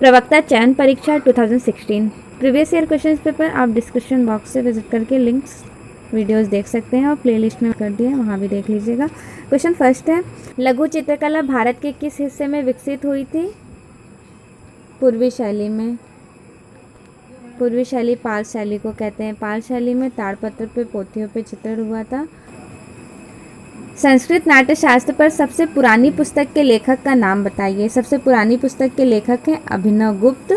प्रवक्ता चयन परीक्षा 2016 प्रीवियस ईयर क्वेश्चन पेपर आप डिस्क्रिप्शन बॉक्स से विजिट करके लिंक्स वीडियोस देख सकते हैं और प्लेलिस्ट में कर दिया है, वहाँ भी देख लीजिएगा। क्वेश्चन फर्स्ट है, लघु चित्रकला भारत के किस हिस्से में विकसित हुई थी? पूर्वी शैली में। पूर्वी शैली पाल शैली को कहते हैं। पाल शैली में ताड़पत्र पे पोथियों पे चित्रण हुआ था। संस्कृत नाट्य शास्त्र पर सबसे पुरानी पुस्तक के लेखक का नाम बताइए। सबसे पुरानी पुस्तक के लेखक हैं अभिनव गुप्त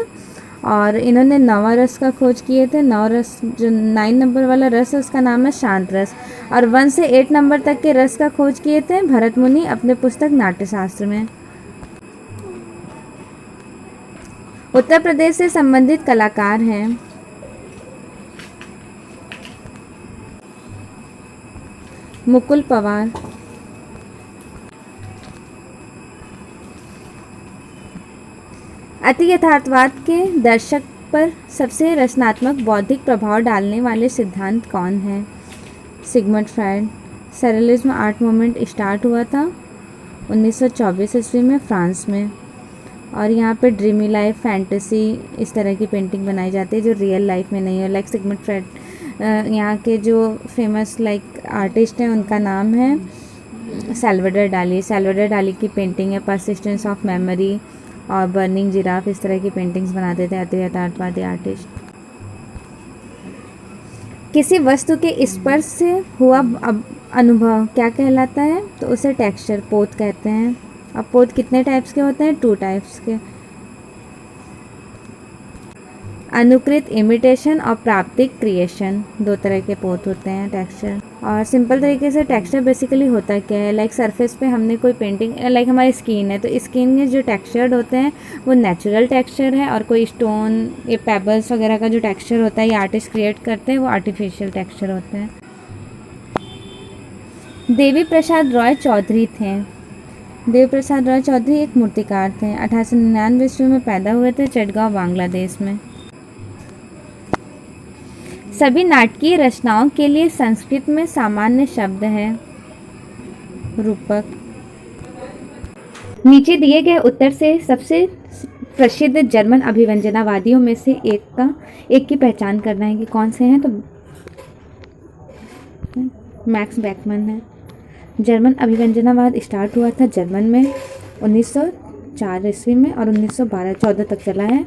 और इन्होंने नवा रस का खोज किए थे। नौ रस जो 9 नंबर वाला रस है उसका नाम है शांत रस और 1 से 8 नंबर तक के रस का खोज किए थे भरत मुनि अपने पुस्तक नाट्यशास्त्र में। उत्तर प्रदेश से संबंधित कलाकार हैं मुकुल पवार। अति यथार्थवाद के दर्शक पर सबसे रचनात्मक बौद्धिक प्रभाव डालने वाले सिद्धांत कौन है? Sigmund Freud. Surrealism art movement start हुआ था 1924 ईस्वी में फ्रांस में और यहाँ पे ड्रीमी लाइफ, फैंटेसी इस तरह की पेंटिंग बनाई जाती है जो रियल लाइफ में नहीं है। लाइक सिगमंड फ्रायड यहाँ के जो फेमस आर्टिस्ट हैं उनका नाम है सैल्वाडोर डाली। सैल्वाडोर डाली की पेंटिंग है परसिस्टेंस ऑफ मेमोरी और बर्निंग जिराफ, इस तरह की पेंटिंग्स बनाते थे अति यथार्थवादी आर्टिस्ट। किसी वस्तु के स्पर्श से हुआ अनुभव क्या कहलाता है? तो उसे टेक्सचर, पोत कहते हैं। अब पोत कितने टाइप्स के होते हैं? 2 टाइप्स के, अनुकृत इमिटेशन और प्राप्तिक क्रिएशन, 2 तरह के पोत होते हैं टेक्सचर। और सिंपल तरीके से टेक्सचर बेसिकली होता क्या है? लाइक सरफेस पे हमने कोई पेंटिंग, लाइक हमारी स्किन है तो स्किन में जो टेक्सचर्ड होते हैं वो नेचुरल टेक्सचर है और कोई स्टोन ये पेबल्स वगैरह का जो टेक्सचर होता है ये आर्टिस्ट क्रिएट करते हैं वो आर्टिफिशियल टेक्सचर होते हैं। देवी प्रसाद रॉय चौधरी थे। देवी प्रसाद रॉय चौधरी एक मूर्तिकार थे। 1899 ईस्वी में पैदा हुए थे चटगांव बांग्लादेश में। सभी नाटकीय रचनाओं के लिए संस्कृत में सामान्य शब्द है रूपक। नीचे दिए गए उत्तर से सबसे प्रसिद्ध जर्मन अभिव्यंजनावादियों में से एक की पहचान करना है कि कौन से हैं। तो मैक्स बेकमैन है। जर्मन अभिव्यंजनावाद स्टार्ट हुआ था जर्मन में 1904 ईस्वी में और 1914 तक चला है।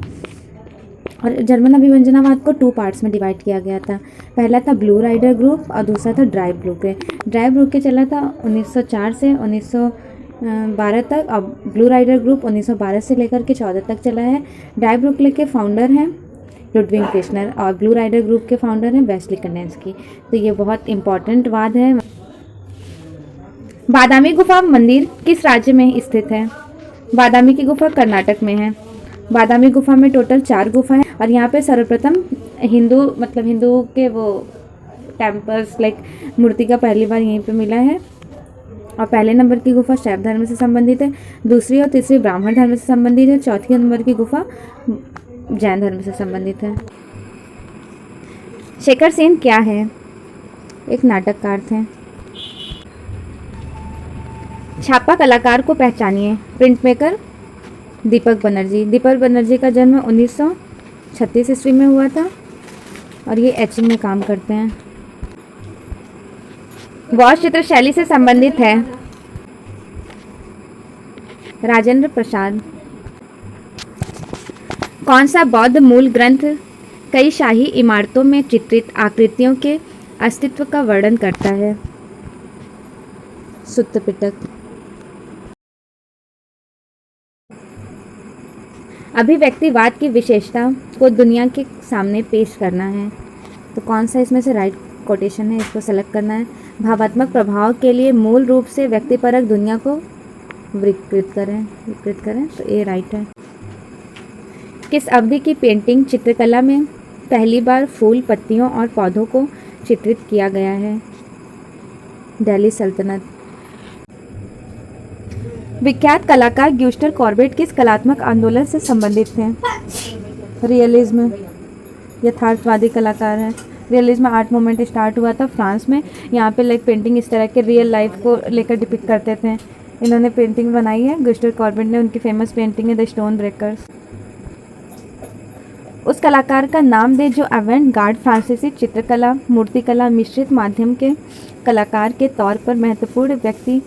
और जर्मन अभिव्यंजनावाद को 2 पार्ट्स में डिवाइड किया गया था। पहला था ब्लू राइडर ग्रुप और दूसरा था ड्राइव ब्लू के। ड्राइव ब्लू के चला था 1904 से 1912 तक। अब ब्लू राइडर ग्रुप 1912 से लेकर के 14 तक चला है। ड्राइव ब्लू के फाउंडर हैं लुडविग किर्चनर और ब्लू राइडर ग्रुप के फाउंडर हैं वेस्ली कंडेंस्की। तो ये बहुत इंपॉर्टेंट वाद है। बादामी गुफा मंदिर किस राज्य में स्थित है? बादामी की गुफा कर्नाटक में है। बादामी गुफा में टोटल 4 गुफा है और यहाँ पे सर्वप्रथम हिंदू के वो टेम्पल्स मूर्ति का पहली बार यहीं पे मिला है। और पहले नंबर की गुफा शैव धर्म से संबंधित है, दूसरी और तीसरी ब्राह्मण धर्म से संबंधित है, चौथी नंबर की गुफा जैन धर्म से संबंधित है। शेखर सेन क्या है? एक नाटककार थे। छापा कलाकार को पहचानिए। प्रिंट मेकर दीपक बनर्जी। दीपक बनर्जी का जन्म 1936 ईस्वी में हुआ था और ये एचिंग में काम करते हैं। गौश चित्र शैली से संबंधित है राजेंद्र प्रसाद। कौन सा बौद्ध मूल ग्रंथ कई शाही इमारतों में चित्रित आकृतियों के अस्तित्व का वर्णन करता है? सुत्त पिटक। अभिव्यक्तिवाद की विशेषता को दुनिया के सामने पेश करना है। तो कौन सा इसमें से राइट कोटेशन है, इसको सेलेक्ट करना है। भावात्मक प्रभाव के लिए मूल रूप से व्यक्तिपरक दुनिया को विकृत करें तो ये राइट है। किस अवधि की पेंटिंग चित्रकला में पहली बार फूल, पत्तियों और पौधों को चित्रित किया गया है? दिल्ली सल्तनत। विख्यात कलाकार ग्यूस्टर कॉर्बेट किस कलात्मक आंदोलन से संबंधित थे? रियलिज्म, यथार्थवादी कलाकार हैं। रियलिज्म आर्ट मूवमेंट स्टार्ट हुआ था फ्रांस में। यहाँ पे पेंटिंग इस तरह के रियल लाइफ को लेकर डिपिक्ट करते थे। इन्होंने पेंटिंग बनाई है ग्यूस्टर कॉर्बेट ने। उनकी फेमस पेंटिंग है द स्टोन ब्रेकर्स। उस कलाकार का नाम दें जो अवेंट गार्ड फ्रांसीसी चित्रकला मूर्तिकला मिश्रित माध्यम के कलाकार के तौर पर महत्वपूर्ण व्यक्ति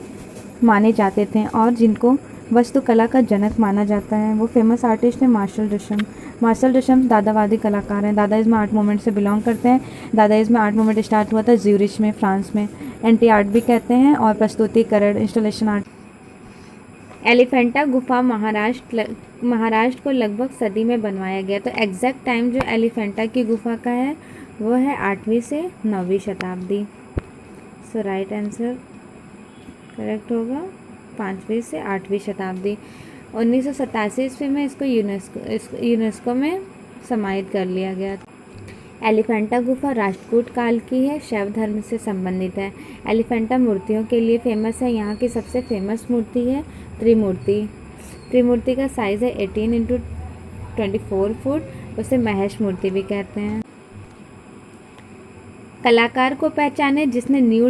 माने जाते थे और जिनको वास्तुकला का जनक माना जाता है। वो फेमस आर्टिस्ट हैं मार्शल दुशम। मार्शल दुशम दादावादी कलाकार हैं। दादाइज्म आर्ट मूवमेंट से बिलोंग करते हैं। दादाइज्म आर्ट मूवमेंट स्टार्ट हुआ था ज्यूरिच में, फ्रांस में। एंटी आर्ट भी कहते हैं और प्रस्तुतिकरण इंस्टॉलेशन आर्ट। एलिफेंटा गुफा महाराष्ट्र को लगभग सदी में बनवाया गया। तो एग्जैक्ट टाइम जो एलिफेंटा की गुफा का है वो है 8वीं से 9वीं शताब्दी। सो राइट आंसर करेक्ट होगा 5वीं से 8वीं शताब्दी। 1987 ईस्वी में इसको यूनेस्को में समाहित कर लिया गया। एलिफेंटा गुफा राष्ट्रकूट काल की है, शैव धर्म से संबंधित है। एलिफेंटा मूर्तियों के लिए फेमस है। यहाँ की सबसे फेमस मूर्ति है त्रिमूर्ति। त्रिमूर्ति का साइज़ है 18 × 24 फुट। उसे महेश मूर्ति भी कहते हैं। कलाकार को पहचाने जिसने न्यू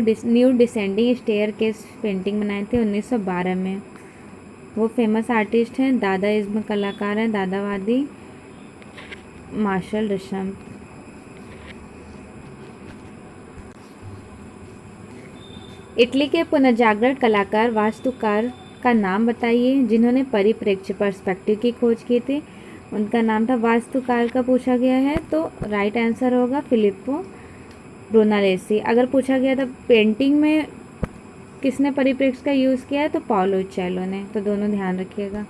डिसेंडिंग स्टेयरकेस पेंटिंग बनाए थे 1912 में। वो फेमस आर्टिस्ट हैं, दादाइज्म कलाकार हैं, दादावादी मार्शल दुशम। इटली के पुनर्जागरण कलाकार वास्तुकार का नाम बताइए जिन्होंने परिप्रेक्ष्य पर्सपेक्टिव की खोज की थी। उनका नाम था वास्तुकार का पूछा गया है तो राइट आंसर होगा फिलिप्पो ब्रूनालेसी। अगर पूछा गया था पेंटिंग में किसने परिप्रेक्ष्य का यूज़ किया है तो पाओलो उचेलो ने। तो दोनों ध्यान रखिएगा।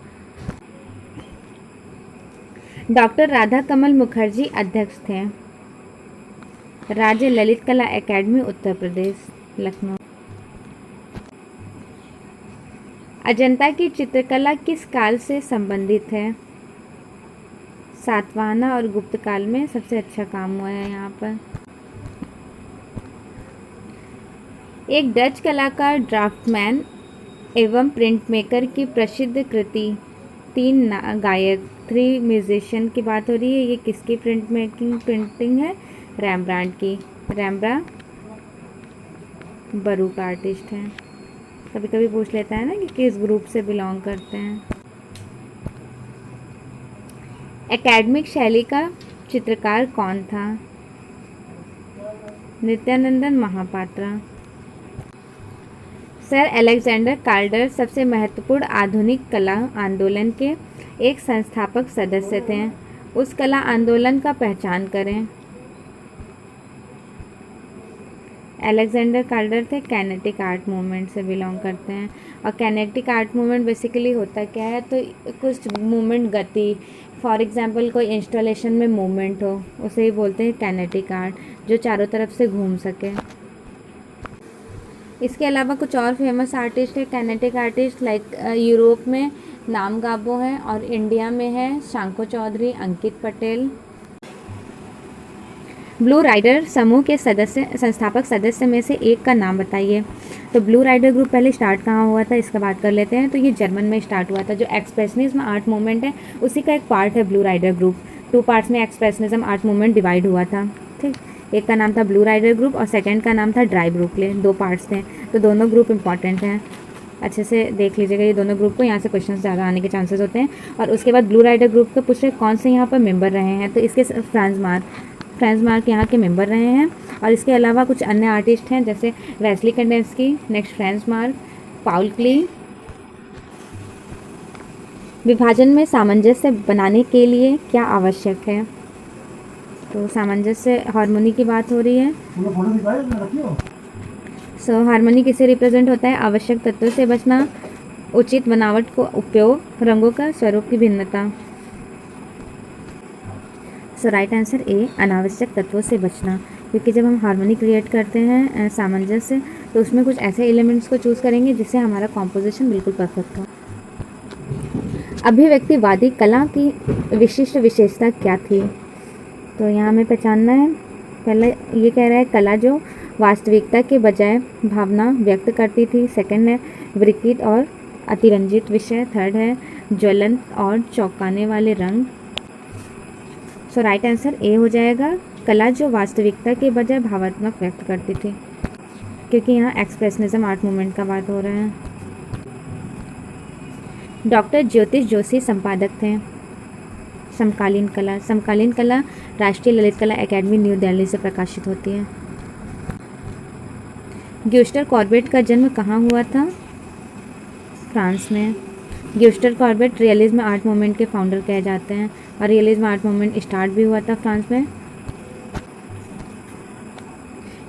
डॉक्टर राधा कमल मुखर्जी अध्यक्ष थे। राज्य ललित कला एकेडमी उत्तर प्रदेश लखनऊ। अजंता की चित्रकला किस काल से संबंधित है? सातवाहना और गुप्त काल में सबसे अच्छा काम हुआ है यहाँ पर। एक डच कलाकार ड्राफ्टमैन एवं प्रिंट मेकर की प्रसिद्ध कृति 3 गायक 3 म्यूजिशियन की बात हो रही है। ये किसकी प्रिंटिंग है? रैम्ब्रांड की। रैम्ब्रांड बरूक आर्टिस्ट हैं। कभी कभी पूछ लेता है ना कि किस ग्रुप से बिलोंग करते हैं। एकेडमिक शैली का चित्रकार कौन था? नित्यानंदन महापात्रा। सर अलेक्जेंडर कार्डर सबसे महत्वपूर्ण आधुनिक कला आंदोलन के एक संस्थापक सदस्य थे। उस कला आंदोलन का पहचान करें। अलेक्जेंडर कार्डर थे कैनेटिक आर्ट मूवमेंट से बिलोंग करते हैं। और कैनेटिक आर्ट मूवमेंट बेसिकली होता क्या है तो कुछ मूवमेंट गति, फॉर एग्जांपल कोई इंस्टॉलेशन में मूवमेंट हो उसे ही बोलते हैं कैनेटिक आर्ट, जो चारों तरफ से घूम सके। इसके अलावा कुछ और फेमस आर्टिस्ट है कैनेटिक आर्टिस्ट लाइक यूरोप में नाम गाबो है और इंडिया में है शांको चौधरी, अंकित पटेल। ब्लू राइडर समूह के संस्थापक सदस्य में से एक का नाम बताइए। तो ब्लू राइडर ग्रुप पहले स्टार्ट कहाँ हुआ था इसका बात कर लेते हैं। तो ये जर्मन में स्टार्ट हुआ था। जो एक्सप्रेशनिज्म आर्ट मूवमेंट है उसी का एक पार्ट है ब्लू राइडर ग्रुप। 2 पार्ट्स में एक्सप्रेशनिज्म आर्ट मूवमेंट डिवाइड हुआ था। ठीक, एक का नाम था ब्लू राइडर ग्रुप और सेकंड का नाम था ड्राई ब्रुकले। 2 पार्ट्स थे। तो दोनों ग्रुप इंपॉर्टेंट हैं, अच्छे से देख लीजिएगा ये दोनों ग्रुप को। यहाँ से क्वेश्चन ज़्यादा आने के चांसेस होते हैं। और उसके बाद ब्लू राइडर ग्रुप का पूछ रहे कौन से यहाँ पर मेंबर रहे हैं। तो इसके फ्रांस मार्क यहाँ के मेंबर रहे हैं। और इसके अलावा कुछ अन्य आर्टिस्ट हैं जैसे वेस्ली कैंडेंस्की, नेक्स्ट फ्रांस मार्क, पाउल क्ली। विभाजन में सामंजस्य बनाने के लिए क्या आवश्यक है? तो सामंजस्य हार्मोनी की बात हो रही है। सो हार्मोनी किसे रिप्रेजेंट होता है? आवश्यक तत्वों से बचना, उचित बनावट को उपयोग, रंगों का स्वरूप की भिन्नता। सो राइट आंसर ए अनावश्यक तत्वों से बचना। क्योंकि जब हम हार्मोनी क्रिएट करते हैं सामंजस्य तो उसमें कुछ ऐसे एलिमेंट्स को चूज़ करेंगे जिससे हमारा कॉम्पोजिशन बिल्कुल परफेक्ट हो। अभिव्यक्तिवादी कला की विशिष्ट विशेषता क्या थी? तो यहाँ हमें पहचानना है। पहले ये कह रहा है कला जो वास्तविकता के बजाय भावना व्यक्त करती थी। सेकंड है विकृत और अतिरंजित विषय। थर्ड है ज्वलंत और चौंकाने वाले रंग। सो राइट आंसर ए हो जाएगा, कला जो वास्तविकता के बजाय भावात्मक व्यक्त करती थी, क्योंकि यहाँ एक्सप्रेशनिज्म आर्ट मूवमेंट का बात हो रहा है। डॉक्टर ज्योतिष जोशी संपादक थे। समकालीन कला। समकालीन कला राष्ट्रीय ललित कला एकेडमी न्यू दिल्ली से प्रकाशित होती है। ग्यूस्टर कॉर्बेट का जन्म कहाँ हुआ था? फ्रांस में। ग्यूस्टर कॉर्बेट रियलिज्म आर्ट मूवमेंट के फाउंडर कहे जाते हैं और रियलिज्म आर्ट मूवमेंट स्टार्ट भी हुआ था फ्रांस में।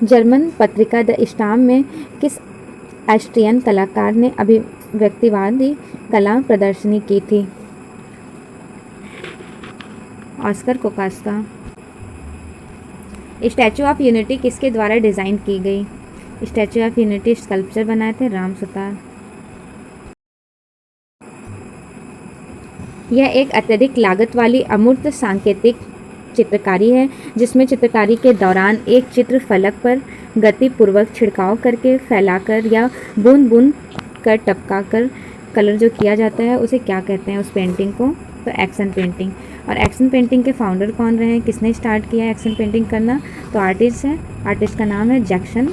जर्मन पत्रिका द स्टाम में किस ऑस्ट्रियन कलाकार ने अभिव्यक्तिवादी कला प्रदर्शनी की थी? ऑस्कर कोकास्का। स्टैचू ऑफ यूनिटी किसके द्वारा डिज़ाइन की गई? स्टैचू ऑफ यूनिटी स्कल्पचर बनाए थे राम सुतार। यह एक अत्यधिक लागत वाली अमूर्त सांकेतिक चित्रकारी है जिसमें चित्रकारी के दौरान एक चित्र फलक पर गतिपूर्वक छिड़काव करके फैलाकर या बूंद बूंद कर टपका कर कलर जो किया जाता है उसे क्या कहते हैं उस पेंटिंग को? तो एक्शन पेंटिंग। और एक्शन पेंटिंग के फाउंडर कौन रहे हैं? किसने स्टार्ट किया एक्शन पेंटिंग करना? तो आर्टिस्ट है। आर्टिस्ट का नाम है Jackson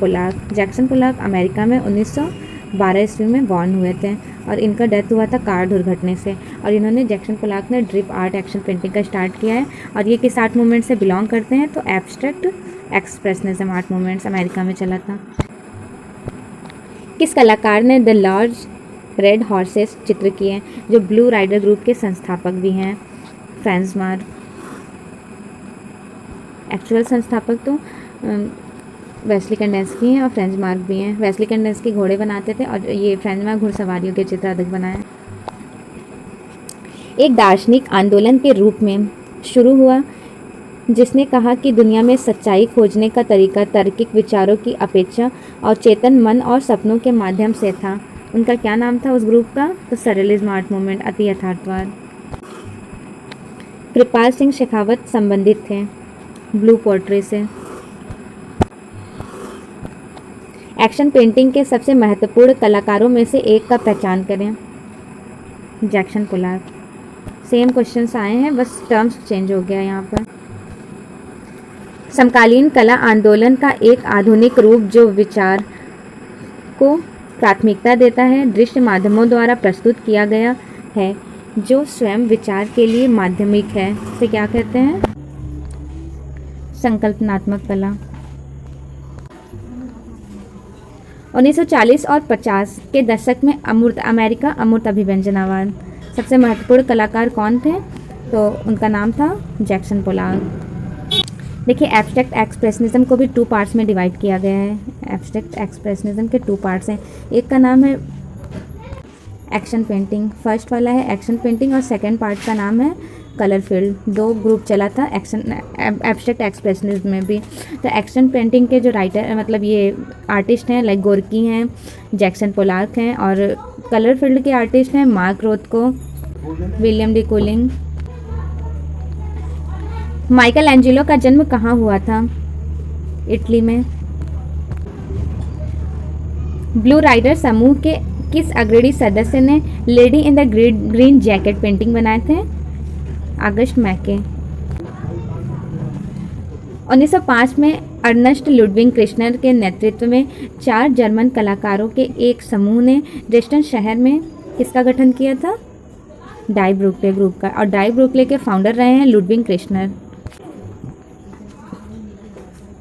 Pollock. Jackson Pollock America में 1912 ईस्वी में बॉर्न हुए थे और इनका डेथ हुआ था कार दुर्घटना से। और इन्होंने जैक्सन पोलाक ने ड्रिप आर्ट एक्शन पेंटिंग का स्टार्ट किया है और ये किस आर्ट मूवमेंट से बिलोंग करते हैं? तो abstract expressionism art movements America में चला था। किस कलाकार ने द लार्ज रेड हॉर्सेस चित्र किए जो ब्लू राइडर ग्रुप के संस्थापक भी हैं? Franz mark. एक्चुअल संस्थापक तो वेस्ली कैंडेंस्की हैं और फ्रेंच मार्क भी हैं। वेस्ली कैंडेंस्की घोड़े बनाते थे और ये फ्रेंच मार्क घुड़सवारियों के चित्र अधिक बनाए। एक दार्शनिक आंदोलन के रूप में शुरू हुआ जिसने कहा कि दुनिया में सच्चाई खोजने का तरीका तार्किक विचारों की अपेक्षा और चेतन मन और सपनों के माध्यम से था। उनका क्या नाम था उस ग्रुप का? तो सरलिज्म आर्ट मूवमेंट, अति यथार्थवाद। कृपाल सिंह शेखावत संबंधित थे ब्लू पोर्ट्री से। एक्शन पेंटिंग के सबसे महत्वपूर्ण कलाकारों में से एक का पहचान करें। Jackson Pollock. सेम क्वेश्चंस आए हैं बस टर्म्स चेंज हो गया यहाँ पर। समकालीन कला आंदोलन का एक आधुनिक रूप जो विचार को प्राथमिकता देता है, दृश्य माध्यमों द्वारा प्रस्तुत किया गया है जो स्वयं विचार के लिए माध्यमिक है, इसे क्या कहते हैं? संकल्पनात्मक कला। 1940 और 50 के दशक में अमेरिका अमूर्त अभिव्यंजनावाद। सबसे महत्वपूर्ण कलाकार कौन थे? तो उनका नाम था जैक्सन पोलाक। देखिए एब्स्ट्रैक्ट एक्सप्रेशनिज्म को भी 2 पार्ट्स में डिवाइड किया गया है। एब्स्ट्रैक्ट एक्सप्रेशनिज्म के 2 पार्ट्स हैं। एक का नाम है एक्शन पेंटिंग, फर्स्ट वाला है एक्शन पेंटिंग और सेकंड पार्ट का नाम है कलर फील्ड। 2 ग्रुप चला था एक्शन एब्स्ट्रैक्ट एक्सप्रेशनिज्म में भी। तो एक्शन पेंटिंग के जो राइटर मतलब ये आर्टिस्ट हैं लाइक गोर्की हैं, जैक्सन पोलाक हैं और कलर फील्ड के आर्टिस्ट हैं Mark Rothko, William de Kooning. Michelangelo का जन्म कहाँ हुआ था? इटली में। ब्लू राइडर समूह के किस अग्रणी सदस्य ने lady in the green jacket painting बनाए थे? अगस्ट मैके। 1905 में अर्नस्ट लुडविग क्रिश्नर के नेतृत्व में 4 जर्मन कलाकारों के एक समूह ने ड्रेस्डन शहर में किसका गठन किया था? डाई ब्रुकले ग्रुप का। और डाई ब्रुकले के फाउंडर रहे हैं लुडविग क्रिश्नर।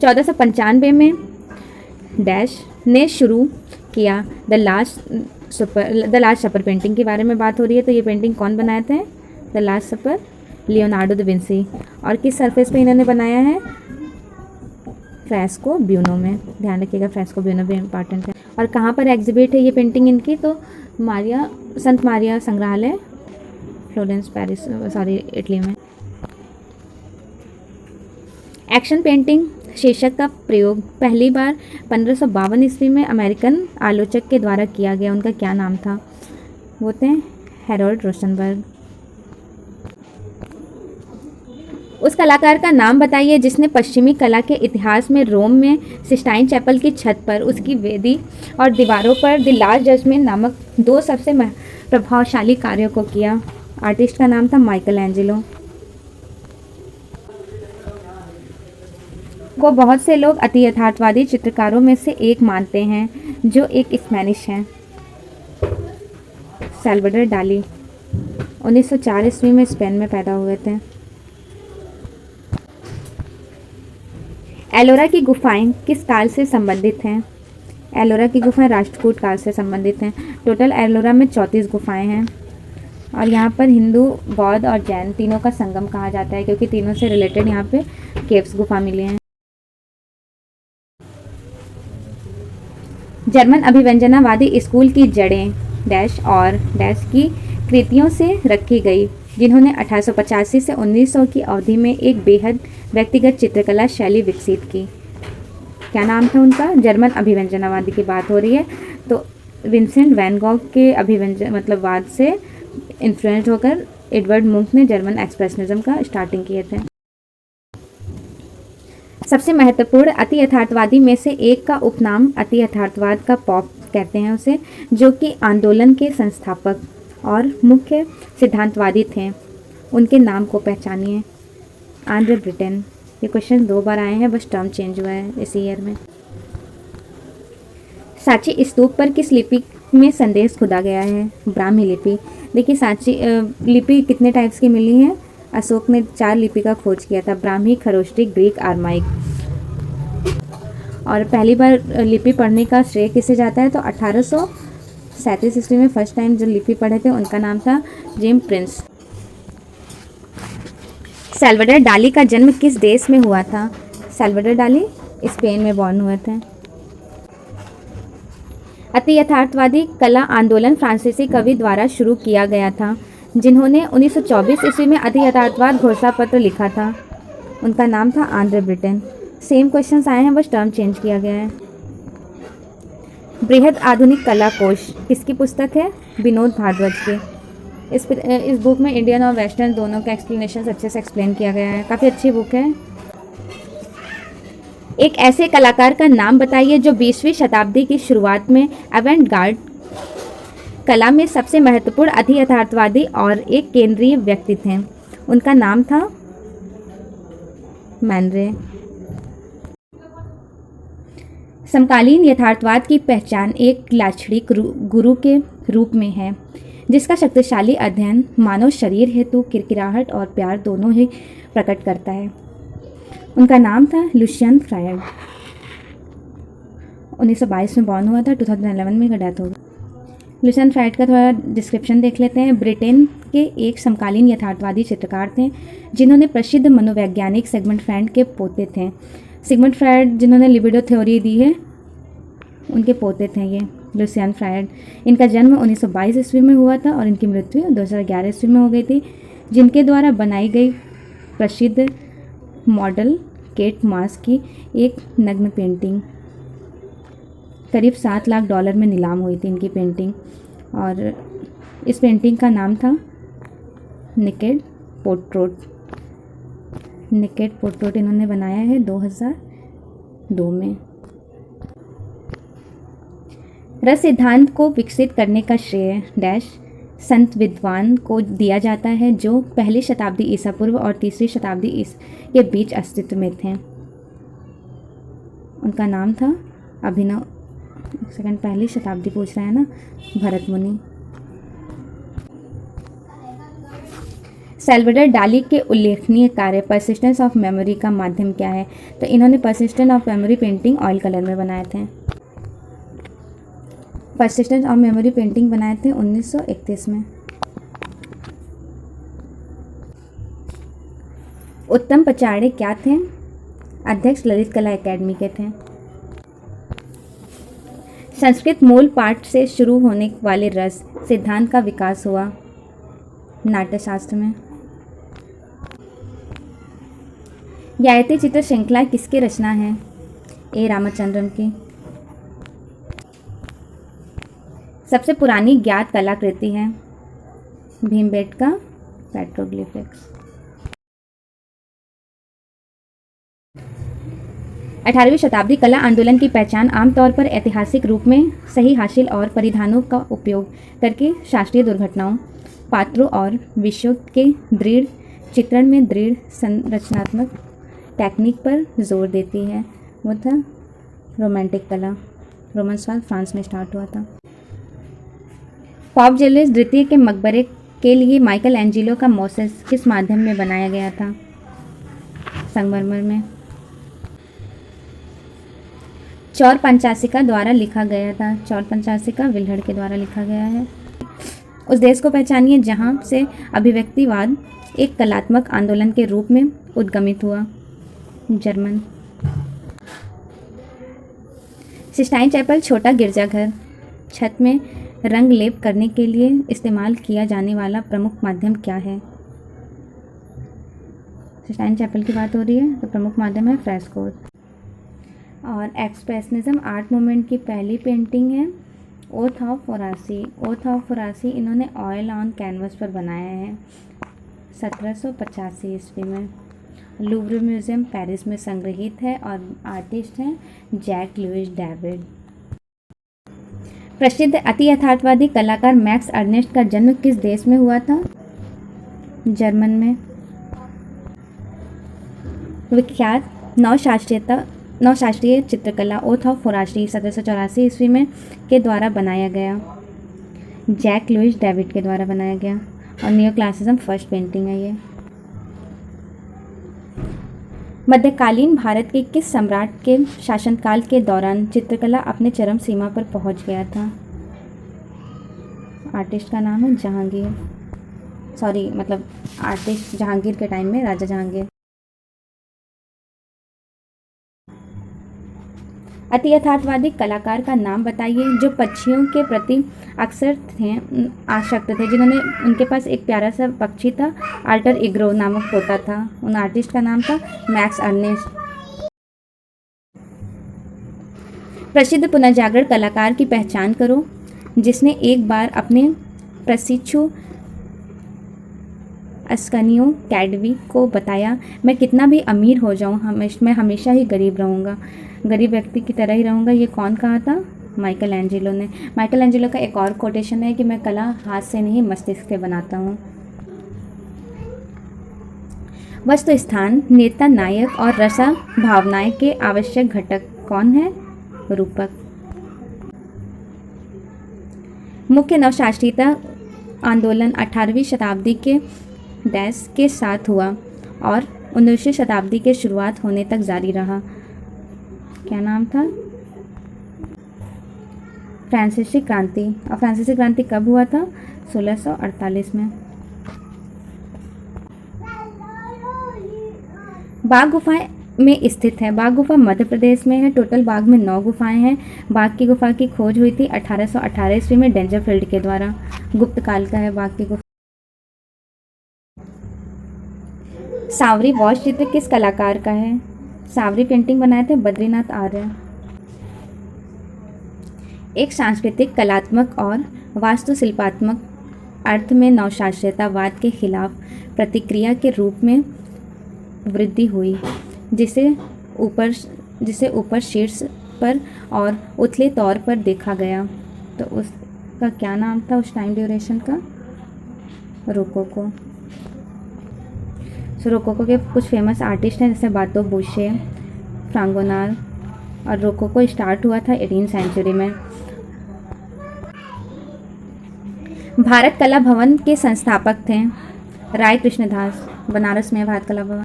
1495 में डैश ने शुरू किया द लास्ट सपर पेंटिंग के बारे में बात हो रही है। तो ये पेंटिंग कौन बनाए थे? The last supper, Leonardo da Vinci. और किस सरफेस पे इन्होंने बनाया है? फ्रेस्को ब्यूनो में। ध्यान रखिएगा फ्रेस्को ब्यूनो भी इम्पॉर्टेंट है। और कहाँ पर एग्जिबिट है ये पेंटिंग इनकी? तो संत मारिया संग्रहालय, फ्लोरेंस पेरिस इटली में। एक्शन पेंटिंग शीर्षक का प्रयोग पहली बार 1552 ईस्वी में अमेरिकन आलोचक के द्वारा किया गया। उनका क्या नाम था? वो थे हेरोल्ड रोशनबर्ग। उस कलाकार का नाम बताइए जिसने पश्चिमी कला के इतिहास में रोम में सिस्टाइन चैपल की छत पर उसकी वेदी और दीवारों पर द लास्ट जजमेंट नामक 2 सबसे प्रभावशाली कार्यों को किया। आर्टिस्ट का नाम था माइकल एंजेलो। को बहुत से लोग अति यथार्थवादी चित्रकारों में से एक मानते हैं जो एक स्पेनिश हैं, सैल्वाडोर डाली। 1904 ईस्वी में स्पेन में पैदा हुए थे। एलोरा की गुफाएं किस काल से संबंधित हैं? एलोरा की गुफाएं राष्ट्रकूट काल से संबंधित हैं। टोटल एलोरा में 34 गुफाएं हैं और यहाँ पर हिंदू, बौद्ध और जैन तीनों का संगम कहा जाता है, क्योंकि तीनों से रिलेटेड यहाँ पे केव्स गुफा मिली हैं। जर्मन अभिव्यंजनावादी स्कूल की जड़ें डैश और डैश की कृतियों से रखी गई, जिन्होंने 1885 से 1900 की अवधि में एक बेहद व्यक्तिगत चित्रकला शैली विकसित की। क्या नाम था उनका? जर्मन अभिव्यंजनावादी की बात हो रही है, तो विंसेंट वैन गॉग के वाद से इन्फ्लुएंस होकर एडवर्ड मुंक ने जर्मन एक्सप्रेशनिज्म का स्टार्टिंग किए थे। सबसे महत्वपूर्ण अति यथार्थवादी में से एक का उपनाम अति यथार्थवाद का पॉप कहते हैं उसे, जो कि आंदोलन के संस्थापक और मुख्य सिद्धांतवादी थे। उनके नाम को पहचानिए। Andre Breton. ये क्वेश्चन 2 बार आए हैं, बस टर्म चेंज हुआ है इसी ईयर में। सांची स्तूप पर किस लिपि में संदेश खुदा गया है? ब्राह्मी लिपि। देखिए सांची लिपि कितने टाइप्स की मिली हैं? अशोक ने 4 लिपि का खोज किया था, ब्राह्मी, खरोष्टी, ग्रीक, आर्माइक। और पहली बार लिपि पढ़ने का श्रेय किसे जाता है? तो 1837 ईस्वी में फर्स्ट टाइम जो लिपि पढ़े थे उनका नाम था जेम्स प्रिंस। सैल्वाडोर डाली का जन्म किस देश में हुआ था? सैल्वाडोर डाली स्पेन में बॉर्न हुए थे। अति यथार्थवादी कला आंदोलन फ्रांसीसी कवि द्वारा शुरू किया गया था, जिन्होंने 1924 ईस्वी में अति यथार्थवाद घोषणा पत्र लिखा था। उनका नाम था आंद्रे ब्रिटेन। सेम क्वेश्चंस आए हैं, बस टर्म चेंज किया गया है। बृहद आधुनिक कला कोश किसकी पुस्तक है? विनोद भारद्वाज की। इस बुक में इंडियन और वेस्टर्न दोनों का एक्सप्लेनेशन अच्छे से एक्सप्लेन किया गया है, काफ़ी अच्छी बुक है। एक ऐसे कलाकार का नाम बताइए जो 20वीं शताब्दी की शुरुआत में अवेंट-गार्ड कला में सबसे महत्वपूर्ण अति यथार्थवादी और एक केंद्रीय व्यक्ति थे। उनका नाम था मैन रे। समकालीन यथार्थवाद की पहचान एक लाक्षणिक गुरु के रूप में है, जिसका शक्तिशाली अध्ययन मानव शरीर हेतु किरकिराहट और प्यार दोनों ही प्रकट करता है। उनका नाम था लुशियन फ्रायड। 1922 में बॉर्न हुआ था, 2011 में डेथ हो गई। लुशियन फ्रायड का थोड़ा डिस्क्रिप्शन देख लेते हैं। ब्रिटेन के एक समकालीन यथार्थवादी चित्रकार थे, जिन्होंने प्रसिद्ध मनोवैज्ञानिक सिगमंड फ्रायड के पोते थे। सिगमंड फ्रायड जिन्होंने लिबिडो थ्योरी दी है, उनके पोते थे ये लुशियन फ्रायड। इनका जन्म 1922 ईस्वी में हुआ था और इनकी मृत्यु 2011 ईस्वी में हो गई थी, जिनके द्वारा बनाई गई प्रसिद्ध मॉडल केट मास की एक नग्न पेंटिंग करीब $7 लाख में नीलाम हुई थी इनकी पेंटिंग, और इस पेंटिंग का नाम था नेकेड पोर्ट्रेट। नेकेड पोर्ट्रेट इन्होंने बनाया है 2002 में। रस सिद्धांत को विकसित करने का श्रेय डैश संत विद्वान को दिया जाता है, जो पहली शताब्दी ईसा पूर्व और तीसरी शताब्दी के बीच अस्तित्व में थे। उनका नाम था अभिनव। सेकंड, पहली शताब्दी पूछ रहा है ना, भरत मुनि। सैल्वाडोर डाली के उल्लेखनीय कार्य परसिस्टेंस ऑफ मेमोरी का माध्यम क्या है? तो इन्होंने persistence of memory painting oil colour में बनाए थे। परसिस्टेंस ऑफ मेमोरी पेंटिंग बनाए थे 1931 में। उत्तम पचाड़े क्या थे? अध्यक्ष ललित कला एकेडमी के थे। संस्कृत मूल पाठ से शुरू होने वाले रस सिद्धांत का विकास हुआ नाट्यशास्त्र में। गायत्री चित्र श्रृंखला किसकी रचना है? ए रामचंद्रन की। सबसे पुरानी ज्ञात कलाकृति है भीमबेटका पेट्रोग्लिफिक्स। 18वीं शताब्दी कला आंदोलन की पहचान आमतौर पर ऐतिहासिक रूप में सही हासिल और परिधानों का उपयोग करके शास्त्रीय दुर्घटनाओं, पात्रों और विषयों के दृढ़ चित्रण में दृढ़ संरचनात्मक टेक्निक पर जोर देती है। वो था रोमांटिक कला। रोमन साल फ्रांस में स्टार्ट हुआ था। पॉप जुलियस द्वितीय के मकबरे के लिए माइकल एंजिलो का मोसेस किस माध्यम में बनाया गया था? संगमरमर में। चौर पंचासिका द्वारा लिखा गया था। चौर पंचासिका विल्हड़ के द्वारा लिखा गया है। उस देश को पहचानिए जहाँ से अभिव्यक्तिवाद एक कलात्मक आंदोलन के रूप में उद्गमित हुआ। जर्मन। सिस्टाइन चैपल छोटा गिरजाघर। छत में रंग लेप करने के लिए इस्तेमाल किया जाने वाला प्रमुख माध्यम क्या है? सिस्टाइन चैपल की बात हो रही है तो प्रमुख माध्यम है फ्रेस्कोस। और एक्सप्रेशनिज्म आर्ट मूवमेंट की पहली पेंटिंग है ओथ ऑफ फोरासी। ओथ ऑफ फोरासी इन्होंने ऑयल ऑन कैनवस पर बनाया है 1785 ईस्वी में। लूव्र म्यूजियम पेरिस में संग्रहित है और आर्टिस्ट हैं जैक लुइस डेविड। प्रसिद्ध अति यथार्थवादी कलाकार मैक्स अर्नेस्ट का जन्म किस देश में हुआ था? जर्मन में। विख्यात नवशास्त्रीय चित्रकला ओथ ऑफ फोरासी 1784 ईस्वी में के द्वारा बनाया गया। जैक लुइस डेविड के द्वारा बनाया गया। और नियो क्लासिज्म फर्स्ट पेंटिंग है ये। मध्यकालीन भारत के किस सम्राट के शासनकाल के दौरान चित्रकला अपने चरम सीमा पर पहुंच गया था? आर्टिस्ट का नाम है जहांगीर। आर्टिस्ट जहांगीर के टाइम में राजा जहांगीर। अति यथार्थवादी कलाकार का नाम बताइए जो पक्षियों के प्रति अक्सर आसक्त थे, जिन्होंने उनके पास एक प्यारा सा पक्षी था, अल्टर इग्रो नामक तोता था। उन आर्टिस्ट का नाम था मैक्स अर्नेस्ट। प्रसिद्ध पुनर्जागरण कलाकार की पहचान करो जिसने एक बार अपने प्रशिक्षु अस्कनियो कैडवी को बताया, मैं कितना भी अमीर हो जाऊं मैं हमेशा ही गरीब रहूंगा, गरीब व्यक्ति की तरह ही रहूंगा। ये कौन कहा था? माइकल एंजिलो ने। माइकल एंजिलो का एक और कोटेशन है कि मैं कला हाथ से नहीं मस्तिष्क से बनाता हूँ। वस्तु स्थान, नेता, नायक और रसा भावनाएं के आवश्यक घटक कौन है? रूपक। मुख्य नवशास्त्रीयता आंदोलन 18वीं शताब्दी के डैश के साथ हुआ और 19वीं शताब्दी के शुरुआत होने तक जारी रहा। क्या नाम था? फ्रांसीसी क्रांति। और फ्रांसीसी क्रांति कब हुआ था? 1648 में। बाघ गुफाएं में स्थित है। बाघ गुफा मध्य प्रदेश में है। टोटल बाघ में 9 गुफाएं हैं। बाघ की गुफा की खोज हुई थी 1818 ईस्वी में डेंजरफील्ड के द्वारा। गुप्त काल का है बाघ की गुफा। सांवरी वॉश चित्र किस कलाकार का है? सांवरी पेंटिंग बनाए थे बद्रीनाथ आर्य। एक सांस्कृतिक, कलात्मक और वास्तुशिल्पात्मक अर्थ में नवशास्त्रीयतावाद के खिलाफ प्रतिक्रिया के रूप में वृद्धि हुई, जिसे ऊपर शीर्ष पर और उथले तौर पर देखा गया। तो उसका क्या नाम था उस टाइम ड्यूरेशन का? रोकोको। रोकोको के कुछ फेमस आर्टिस्ट हैं जैसे बातो बुशे, फ्रांगोनार। और रोकोको स्टार्ट हुआ था 18वीं सेंचुरी में। भारत कला भवन के संस्थापक थे राय कृष्णदास। बनारस में भारत कला भवन।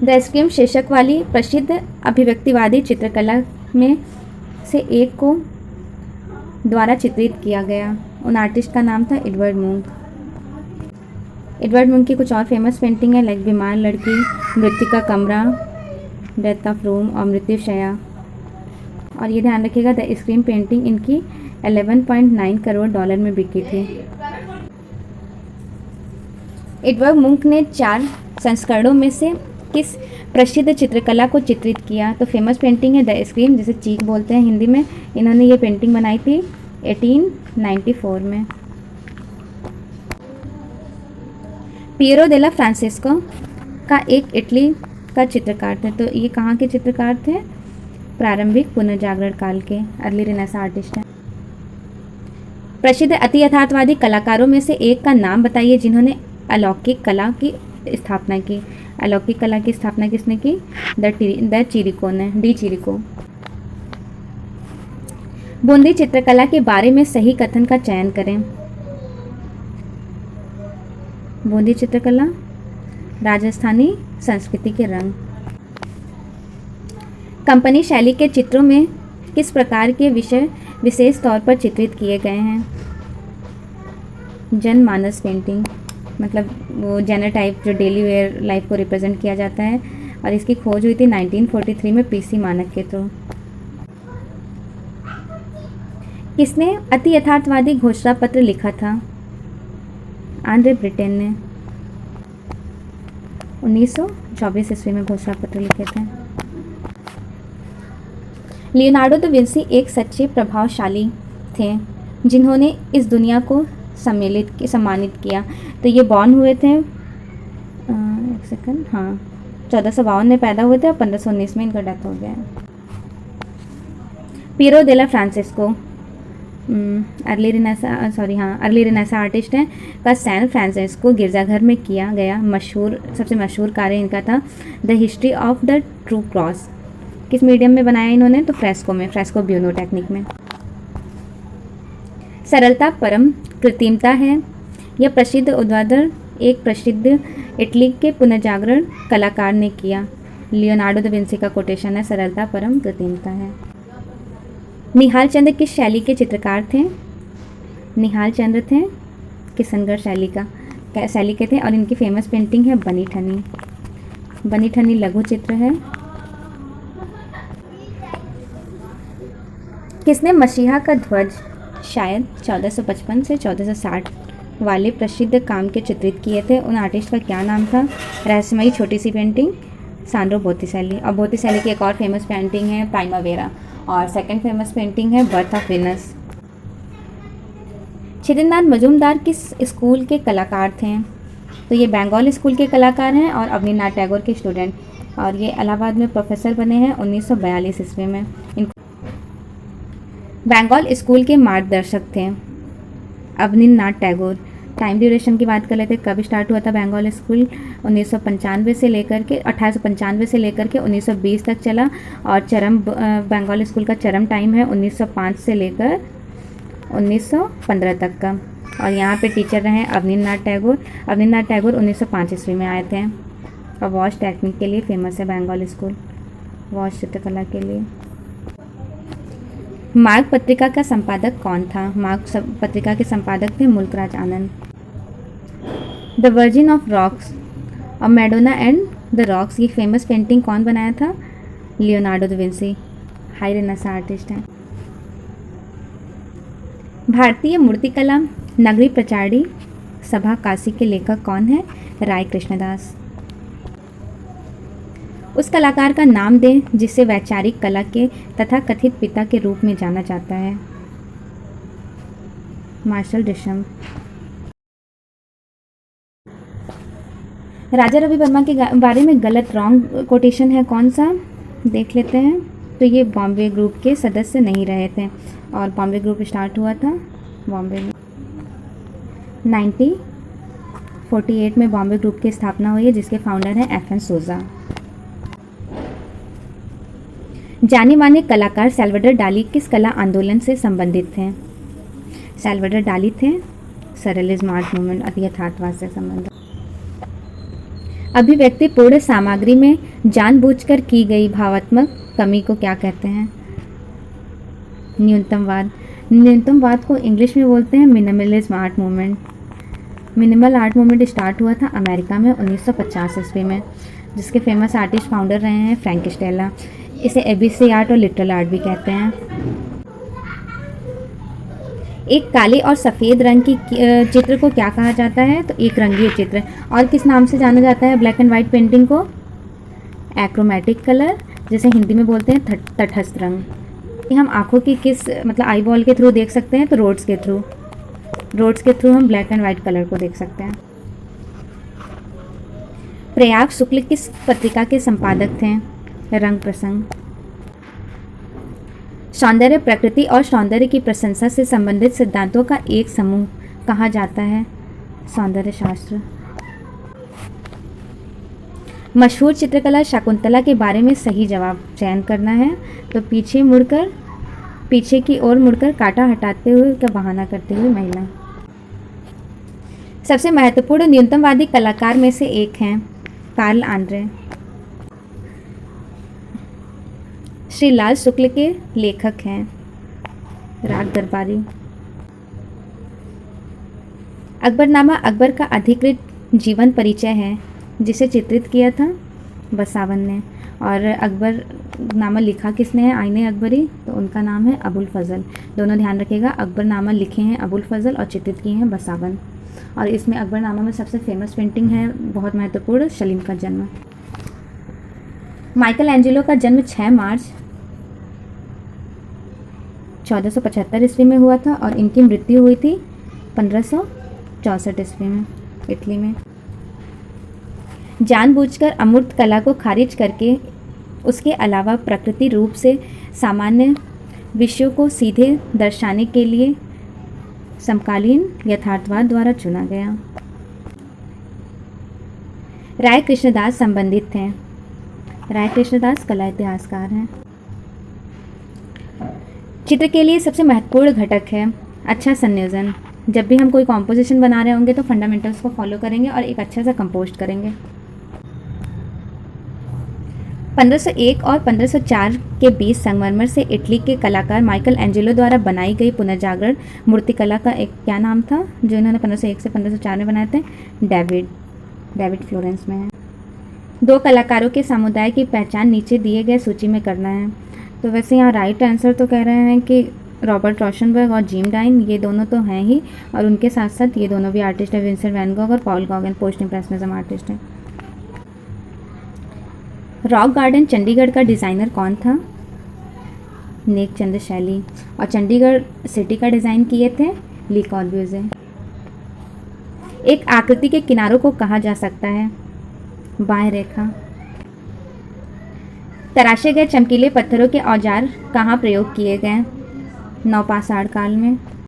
द स्क्रीम शीर्षक वाली प्रसिद्ध अभिव्यक्तिवादी चित्रकला में से एक को द्वारा चित्रित किया गया। उन आर्टिस्ट का नाम था एडवर्ड मुंक। एडवर्ड मुंक की कुछ और फेमस पेंटिंग है लाइक बीमार लड़की, मृत्यु का कमरा, डेथ ऑफ रूम और मृत्युशया। और ये ध्यान रखिएगा द स्क्रीम पेंटिंग इनकी 11.9 करोड़ डॉलर में बिकी थी। एडवर्ड मुंक ने 4 संस्करणों में से किस प्रसिद्ध चित्रकला को चित्रित किया? तो फेमस पेंटिंग है द स्क्रीम, जिसे चीक बोलते हैं हिंदी में। इन्होंने ये पेंटिंग बनाई थी 1894 में। पियरो डेला फ्रांसिस्को का एक इटली का चित्रकार थे। तो ये कहाँ के चित्रकार थे? प्रारंभिक पुनर्जागरण काल के, अर्ली रेनेसां आर्टिस्ट हैं। प्रसिद्ध अति यथार्थवादी कलाकारों में से एक का नाम बताइए जिन्होंने अलौकिक कला की स्थापना की। अलौकिक कला की स्थापना किसने की? डी चिरिको। बूंदी चित्रकला के बारे में सही कथन का चयन करें। बूंदी चित्रकला, राजस्थानी संस्कृति के रंग। कंपनी शैली के चित्रों में किस प्रकार के विषय विशेष तौर पर चित्रित किए गए हैं? जनमानस पेंटिंग, मतलब वो जेनोटाइप जो डेली वेयर लाइफ को रिप्रेजेंट किया जाता है, और इसकी खोज हुई थी 1943 में पीसी मानक के थ्रू। किसने अति यथार्थवादी घोषणा पत्र लिखा था? आंद्रे ब्रिटेन ने 1924 ईस्वी में घोषणा पत्र लिखे थे। लियोनार्डो दा विंसी एक सच्चे प्रभावशाली थे जिन्होंने इस दुनिया को सम्मानित किया। तो ये बॉर्न हुए थे, एक सेकंड, हाँ, 1452 में पैदा हुए थे और 1519 में इनका डेथ हो गया है। पीरो डेला फ्रांसिस्को अर्ली रेनेसा आर्टिस्ट हैं का सैन फ्रांसिस्को गिरजाघर में किया गया सबसे मशहूर कार्य इनका था the history of the true cross. किस मीडियम में बनाया इन्होंने? तो फ्रेस्को ब्यूनो टेक्निक में। सरलता परम कृत्रिमता है, यह प्रसिद्ध उद्वादर एक प्रसिद्ध इटली के पुनर्जागरण कलाकार ने किया। लियोनार्डो दा विंसी का कोटेशन है, सरलता परम कृत्रिमता है। निहाल चंद्र किस शैली के चित्रकार थे? निहाल चंद्र थे किशनगढ़ शैली के थे, और इनकी फेमस पेंटिंग है बनी ठनी। बनी ठनी लघु चित्र है। किसने मसीहा का ध्वज शायद 1455 से 1460 वाले प्रसिद्ध काम के चित्रित किए थे? उन आर्टिस्ट का क्या नाम था? रहस्यमयी छोटी सी पेंटिंग सांड्रो बोत्तिसेल्ली। और बोत्तिसेल्ली की एक और फेमस पेंटिंग है प्राइमावेरा, और सेकंड फेमस पेंटिंग है बर्थ ऑफ वीनस। छिदनाथ मजूमदार किस स्कूल के कलाकार थे? तो ये बंगाल स्कूल के कलाकार हैं और अवनीनाथ टैगोर के स्टूडेंट, और ये इलाहाबाद में प्रोफेसर बने हैं 1942 ईस्वी में। बंगाल स्कूल के मार्गदर्शक थे अवनीनाथ टैगोर। टाइम ड्यूरेशन की बात कर लेते, कब स्टार्ट हुआ था बंगाल स्कूल? 1895 से लेकर के 1920 तक चला, और बंगाल स्कूल का चरम टाइम है 1905 से लेकर 1915 तक का। और यहाँ पे टीचर रहे अवनीनाथ टैगोर। 1905 ईस्वी में आए थे, और वॉश टेक्निक के लिए फेमस है बंगाल स्कूल, वॉश चित्रकला के लिए। मार्ग पत्रिका का संपादक कौन था? मार्ग पत्रिका के संपादक थे मुल्कराज आनंद। द वर्जिन ऑफ रॉक्स और मैडोना एंड द रॉक्स, ये फेमस पेंटिंग कौन बनाया था? Leonardo da Vinci, high renaissance artist हैं। भारतीय मूर्तिकला नगरी प्रचारी सभा काशी के लेखक कौन है? राय कृष्णदास। उस कलाकार का नाम दें जिसे वैचारिक कला के तथा कथित पिता के रूप में जाना जाता है। मार्शल डिशम। राजा रवि वर्मा के बारे में गलत रॉन्ग कोटेशन है कौन सा? देख लेते हैं। तो ये बॉम्बे ग्रुप के सदस्य नहीं रहे थे, और बॉम्बे ग्रुप स्टार्ट हुआ था बॉम्बे में 1948 में बॉम्बे ग्रुप की स्थापना हुई है, जिसके फाउंडर हैं एफ एन सोजा। जाने माने कलाकार सैल्वाडोर डाली किस कला आंदोलन से संबंधित थे? सैल्वाडोर डाली थे सरलिज्म आर्ट मूवमेंट, अति यथार्थवाद से संबंधित। अभिव्यक्तिपूर्ण सामग्री में जानबूझकर की गई भावात्मक कमी को क्या कहते हैं? न्यूनतमवाद। न्यूनतमवाद को इंग्लिश में बोलते हैं minimalism art movement. Minimal art movement start हुआ था अमेरिका में 1950 ईस्वी में, जिसके फेमस आर्टिस्ट फाउंडर रहे हैं फ्रैंक स्टेला। इसे एबीसी आर्ट और लिटरल आर्ट भी कहते हैं। एक काले और सफ़ेद रंग की चित्र को क्या कहा जाता है? तो एक रंगीय चित्र। और किस नाम से जाना जाता है ब्लैक एंड वाइट पेंटिंग को? एक्रोमेटिक कलर, जिसे हिंदी में बोलते हैं तटस्थ रंग। हम आँखों की किस आई बॉल के थ्रू देख सकते हैं? तो रोड्स के थ्रू हम ब्लैक एंड वाइट कलर को देख सकते हैं। प्रयाग शुक्ल किस पत्रिका के संपादक थे? रंग प्रसंग। सौंदर्य प्रकृति और सौंदर्य की प्रशंसा से संबंधित सिद्धांतों का एक समूह कहा जाता है? सौंदर्य शास्त्र। मशहूर चित्रकला शकुंतला के बारे में सही जवाब चयन करना है। तो पीछे की ओर मुड़कर कांटा हटाते हुए का बहाना करते हुए महिला। सबसे महत्वपूर्ण न्यूनतमवादी कलाकार में से एक हैं कार्ल आंद्रे। श्री लाल शुक्ल के लेखक हैं राग दरबारी। अकबरनामा अकबर का अधिकृत जीवन परिचय है जिसे चित्रित किया था बसावन ने। और अकबरनामा लिखा किसने है आईने अकबरी, तो उनका नाम है अबुल फजल। दोनों ध्यान रखिएगा, अकबरनामा लिखे हैं अबुल फजल और चित्रित किए हैं बसावन। और इसमें अकबरनामा में सबसे फेमस पेंटिंग है बहुत महत्वपूर्ण सलीम का जन्म। माइकल एंजेलो का जन्म 6 मार्च 1475 ईस्वी में हुआ था और इनकी मृत्यु हुई थी 1564 ईस्वी में इटली में। जानबूझकर अमूर्त कला को खारिज करके उसके अलावा प्रकृति रूप से सामान्य विषयों को सीधे दर्शाने के लिए समकालीन यथार्थवाद द्वारा चुना गया। राय कृष्णदास संबंधित हैं। राय कृष्णदास कला इतिहासकार हैं। चित्र के लिए सबसे महत्वपूर्ण घटक है अच्छा संयोजन। जब भी हम कोई कॉम्पोजिशन बना रहे होंगे तो फंडामेंटल्स को फॉलो करेंगे और एक अच्छा सा कंपोस्ट करेंगे। 1501 और 1504 के बीच संगमरमर से इटली के कलाकार माइकल एंजेलो द्वारा बनाई गई पुनर्जागरण मूर्तिकला का एक क्या नाम था जो इन्होंने 1501 से 1504 में बनाए थे? डेविड फ्लोरेंस में है। 2 कलाकारों के समुदाय की पहचान नीचे दिए गए सूची में करना है। तो वैसे यहाँ राइट आंसर तो कह रहे हैं कि रॉबर्ट रॉशनबर्ग और जीम डाइन, ये दोनों तो हैं ही, और उनके साथ साथ ये दोनों भी आर्टिस्ट हैं, विंसेंट वैन गॉग और पॉल गॉगन पोस्ट इम्प्रेशनिज्म आर्टिस्ट हैं। रॉक गार्डन चंडीगढ़ का डिज़ाइनर कौन था? नेक चंद्र शैली। और चंडीगढ़ सिटी का डिज़ाइन किए थे ली कॉर्ब्यूज़े। एक आकृति के किनारों को कहा जा सकता है बाह्य रेखा। तराशे गए चमकीले पत्थरों के औजार कहाँ प्रयोग किए गए? नवपाषाण काल में।